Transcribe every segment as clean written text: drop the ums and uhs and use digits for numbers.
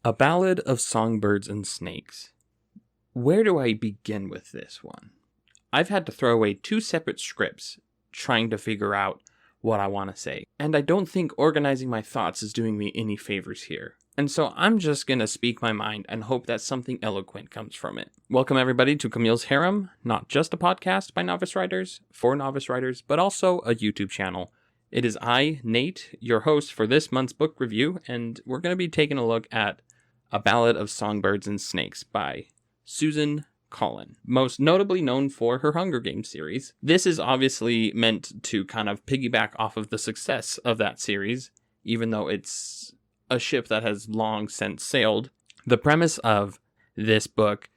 A Ballad of Songbirds and Snakes. Where do I begin with this one? I've had to throw away 2 separate scripts trying to figure out what I want to say, and I don't think organizing my thoughts is doing me any favors here. And so I'm just going to speak my mind and hope that something eloquent comes from it. Welcome everybody to Camille's Harem, not just a podcast by novice writers, for novice writers, but also a YouTube channel. It is I, Nate, your host for this month's book review, and we're going to be taking a look at A Ballad of Songbirds and Snakes by Susan Collins, most notably known for her Hunger Games series. This is obviously meant to kind of piggyback off of the success of that series, even though it's a ship that has long since sailed. The premise of this book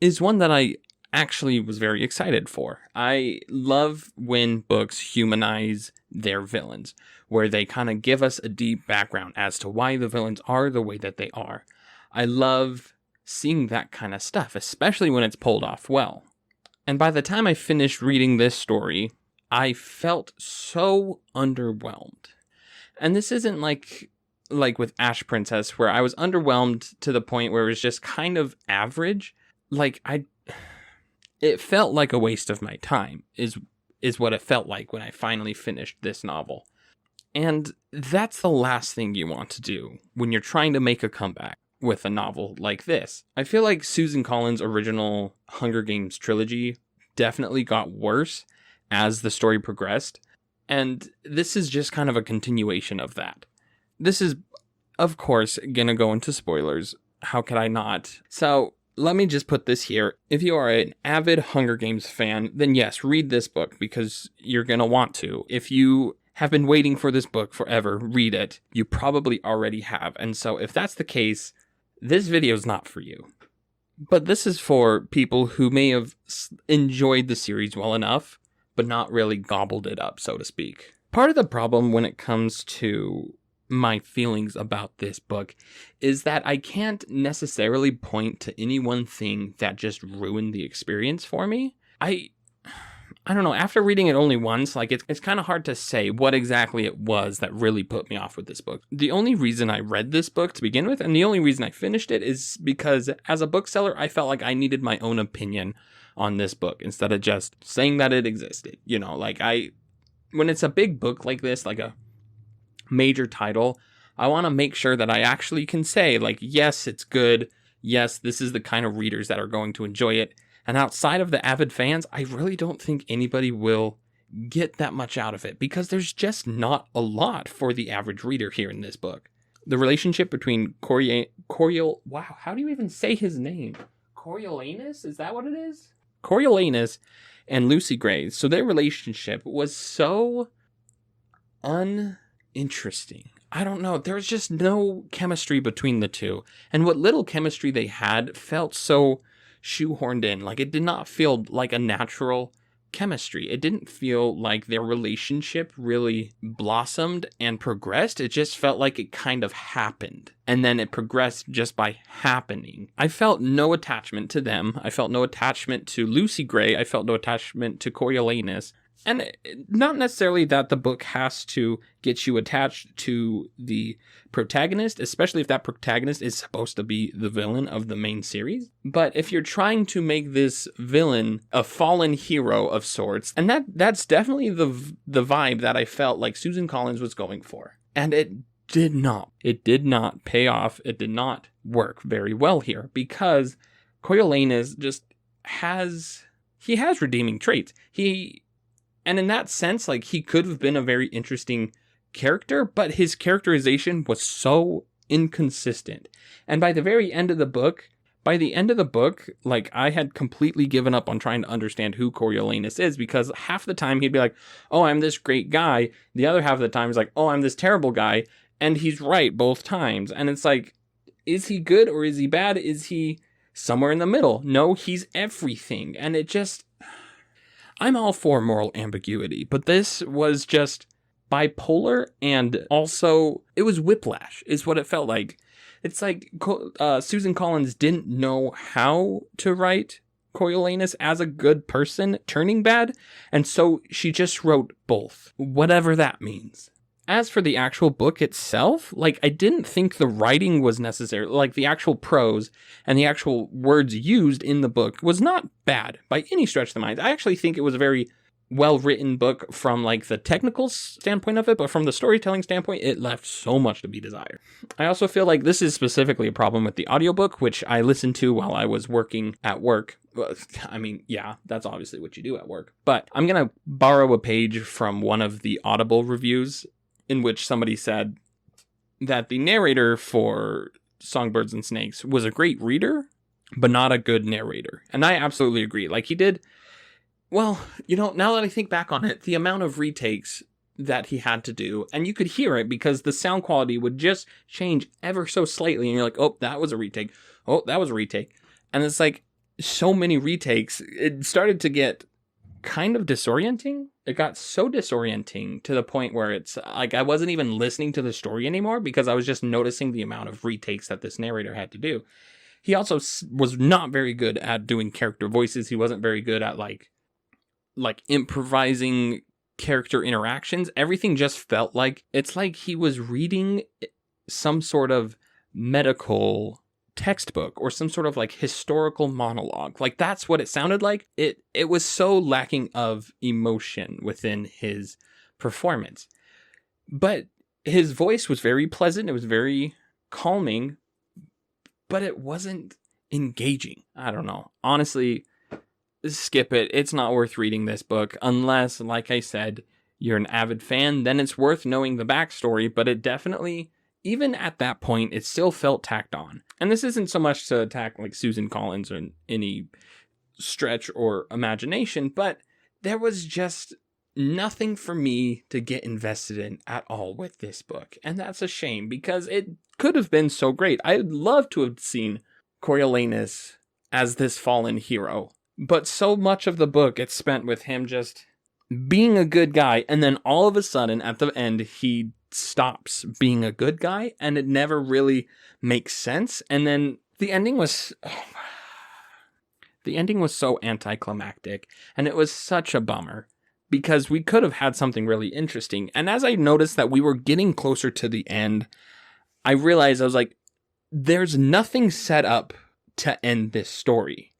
is one that I actually was very excited for. I love when books humanize their villains, where they kind of give us a deep background as to why the villains are the way that they are. I love seeing that kind of stuff, especially when it's pulled off well. And by the time I finished reading this story, I felt so underwhelmed. And this isn't like with Ash Princess, where I was underwhelmed to the point where it was just kind of average. It felt like a waste of my time, is what it felt like when I finally finished this novel. And that's the last thing you want to do when you're trying to make a comeback with a novel like this. I feel like Susan Collins' original Hunger Games trilogy definitely got worse as the story progressed, and this is just kind of a continuation of that. This is, of course, gonna go into spoilers. How could I not? So, let me just put this here. If you are an avid Hunger Games fan, then yes, read this book because you're gonna want to. If you have been waiting for this book forever, read it. You probably already have. And so if that's the case, this video is not for you. But this is for people who may have enjoyed the series well enough, but not really gobbled it up, so to speak. Part of the problem when it comes to my feelings about this book is that I can't necessarily point to any one thing that just ruined the experience for me. I don't know, after reading it only once, it's kind of hard to say what exactly it was that really put me off with this book. The only reason I read this book to begin with, and the only reason I finished it, is because as a bookseller, I felt like I needed my own opinion on this book instead of just saying that it existed. You know, when it's a big book like this, like a major title, I want to make sure that I actually can say, yes, it's good. Yes, this is the kind of readers that are going to enjoy it. And outside of the avid fans, I really don't think anybody will get that much out of it because there's just not a lot for the average reader here in this book. The relationship between wow, how do you even say his name? Coriolanus? Is that what it is? Coriolanus and Lucy Gray. So their relationship was so uninteresting. I don't know. There was just no chemistry between the two. And what little chemistry they had felt so shoehorned in. It did not feel like a natural chemistry. It didn't feel like their relationship really blossomed and progressed. It just felt like it kind of happened. And then it progressed just by happening. I felt no attachment to them. I felt no attachment to Lucy Gray. I felt no attachment to Coriolanus. And not necessarily that the book has to get you attached to the protagonist, especially if that protagonist is supposed to be the villain of the main series. But if you're trying to make this villain a fallen hero of sorts, and that's definitely the vibe that I felt like Susan Collins was going for. And it did not. It did not pay off. It did not work very well here because Coriolanus just has redeeming traits. And in that sense, he could have been a very interesting character, but his characterization was so inconsistent. And by the end of the book, I had completely given up on trying to understand who Coriolanus is because half the time he'd be like, oh, I'm this great guy. The other half of the time he's like, oh, I'm this terrible guy. And he's right both times. And it's like, is he good or is he bad? Is he somewhere in the middle? No, he's everything. And it just... I'm all for moral ambiguity, but this was just bipolar, and also it was whiplash is what it felt like. It's like Susan Collins didn't know how to write Coriolanus as a good person turning bad, and so she just wrote both, whatever that means. As for the actual book itself, like, I didn't think the writing was necessary. Like, the actual prose and the actual words used in the book was not bad by any stretch of the mind. I actually think it was a very well-written book from, like, the technical standpoint of it, but from the storytelling standpoint, it left so much to be desired. I also feel like this is specifically a problem with the audiobook, which I listened to while I was working at work. Well, I mean, yeah, that's obviously what you do at work. But I'm going to borrow a page from one of the Audible reviews in which somebody said that the narrator for Songbirds and Snakes was a great reader, but not a good narrator. And I absolutely agree. Like, he did, well, now that I think back on it, the amount of retakes that he had to do, and you could hear it because the sound quality would just change ever so slightly, and you're like, oh, that was a retake. Oh, that was a retake. And it's like, so many retakes, it started to get kind of disorienting. It got so disorienting to the point where it's like I wasn't even listening to the story anymore because I was just noticing the amount of retakes that this narrator had to do. He also was not very good at doing character voices. He wasn't very good at like improvising character interactions. Everything just felt like it's like he was reading some sort of medical textbook or some sort of like historical monologue. Like, that's what it sounded like. It was so lacking of emotion within his performance. But his voice was very pleasant. It was very calming, but it wasn't engaging. I don't know. Honestly, skip it. It's not worth reading this book unless, like I said, you're an avid fan. Then it's worth knowing the backstory, but it definitely, even at that point, it still felt tacked on. And this isn't so much to attack like Susan Collins or any stretch or imagination, but there was just nothing for me to get invested in at all with this book. And that's a shame because it could have been so great. I'd love to have seen Coriolanus as this fallen hero, but so much of the book it's spent with him just being a good guy, and then all of a sudden at the end he stops being a good guy, and it never really makes sense. And then the ending was so anticlimactic, and it was such a bummer because we could have had something really interesting. And as I noticed that we were getting closer to the end, I realized, I was like, there's nothing set up to end this story.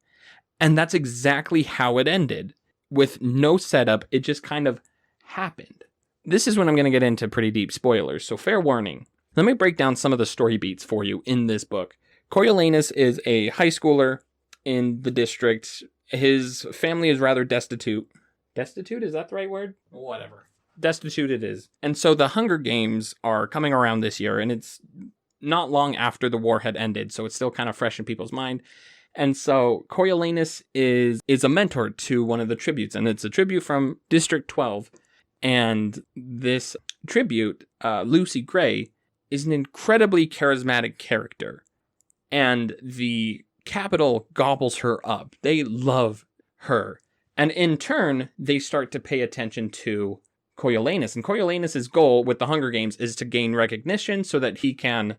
And that's exactly how it ended. With no setup, it just kind of happened. This is when I'm going to get into pretty deep spoilers, so fair warning. Let me break down some of the story beats for you in this book. Coriolanus is a high schooler in the district. His family is rather destitute. Destitute? Is that the right word? Whatever. Destitute it is. And so the Hunger Games are coming around this year, and it's not long after the war had ended, so it's still kind of fresh in people's mind. And so Coriolanus is a mentor to one of the tributes, and it's a tribute from District 12. And this tribute, Lucy Gray, is an incredibly charismatic character. And the Capitol gobbles her up. They love her. And in turn, they start to pay attention to Coriolanus. And Coriolanus' goal with the Hunger Games is to gain recognition so that he can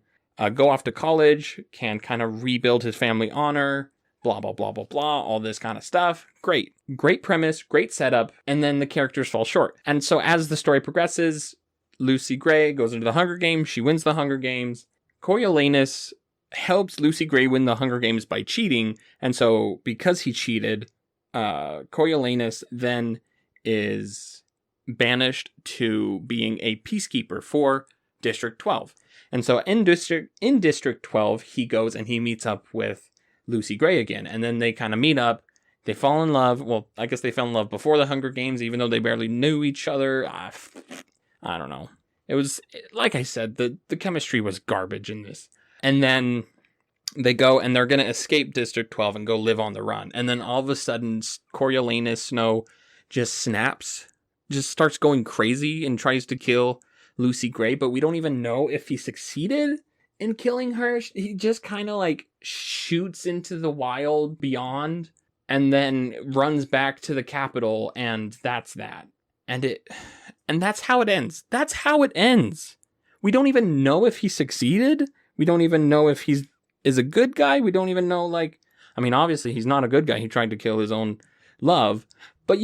go off to college, can kind of rebuild his family honor, blah, blah, blah, blah, blah, all this kind of stuff. Great premise, great setup, and then the characters fall short. And so as the story progresses, Lucy Gray goes into the Hunger Games, she wins the Hunger Games. Coriolanus helps Lucy Gray win the Hunger Games by cheating, and so because he cheated, Coriolanus then is banished to being a peacekeeper for District 12. And so in District 12, he goes and he meets up with Lucy Gray again. And then they kind of meet up. They fall in love. Well, I guess they fell in love before the Hunger Games, even though they barely knew each other. I don't know. It was, like I said, the chemistry was garbage in this. And then they go and they're going to escape District 12 and go live on the run. And then all of a sudden, Coriolanus Snow just snaps, just starts going crazy and tries to kill Lucy Gray, but we don't even know if he succeeded in killing her. He just kind of like shoots into the wild beyond and then runs back to the Capitol, and that's that. And that's how it ends. That's how it ends. We don't even know if he succeeded. We don't even know if is a good guy. We don't even know, like, I mean, obviously he's not a good guy. He tried to kill his own love, but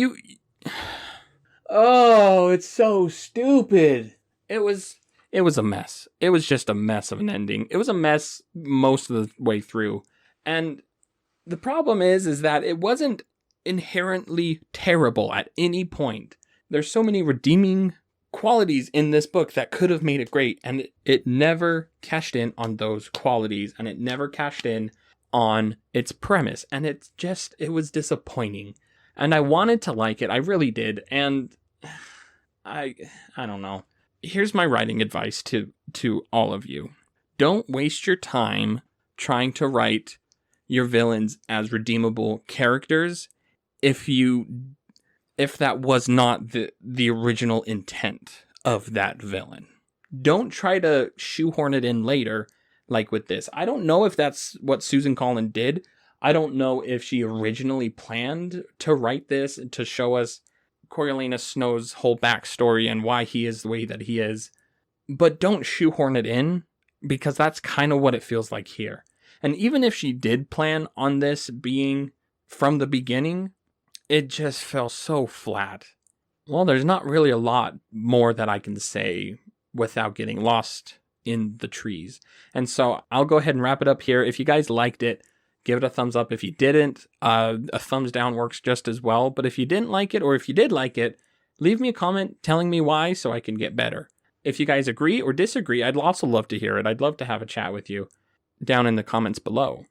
oh, it's so stupid. It was a mess. It was just a mess of an ending. It was a mess most of the way through. And the problem is that it wasn't inherently terrible at any point. There's so many redeeming qualities in this book that could have made it great, and it never cashed in on those qualities, and it never cashed in on its premise, and it was disappointing. And I wanted to like it, I really did, and I don't know. Here's my writing advice to all of you. Don't waste your time trying to write your villains as redeemable characters if that was not the original intent of that villain. Don't try to shoehorn it in later, like with this. I don't know if that's what Susan Collin did. I don't know if she originally planned to write this to show us Coriolanus Snow's whole backstory and why he is the way that he is. But don't shoehorn it in, because that's kind of what it feels like here. And even if she did plan on this being from the beginning, it just fell so flat. Well, there's not really a lot more that I can say without getting lost in the trees. And so I'll go ahead and wrap it up here. If you guys liked it, give it a thumbs up. If you didn't, a thumbs down works just as well. But if you didn't like it, or if you did like it, leave me a comment telling me why so I can get better. If you guys agree or disagree, I'd also love to hear it. I'd love to have a chat with you down in the comments below.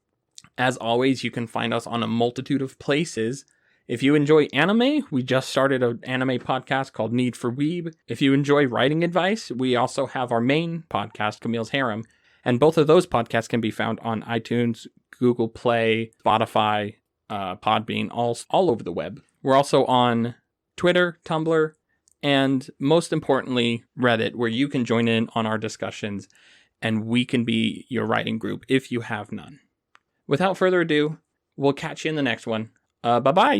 As always, you can find us on a multitude of places. If you enjoy anime, we just started an anime podcast called Need for Weeb. If you enjoy writing advice, we also have our main podcast, Camille's Harem. And both of those podcasts can be found on iTunes, Google Play, Spotify, Podbean, all over the web. We're also on Twitter, Tumblr, and most importantly, Reddit, where you can join in on our discussions and we can be your writing group if you have none. Without further ado, we'll catch you in the next one. Bye-bye.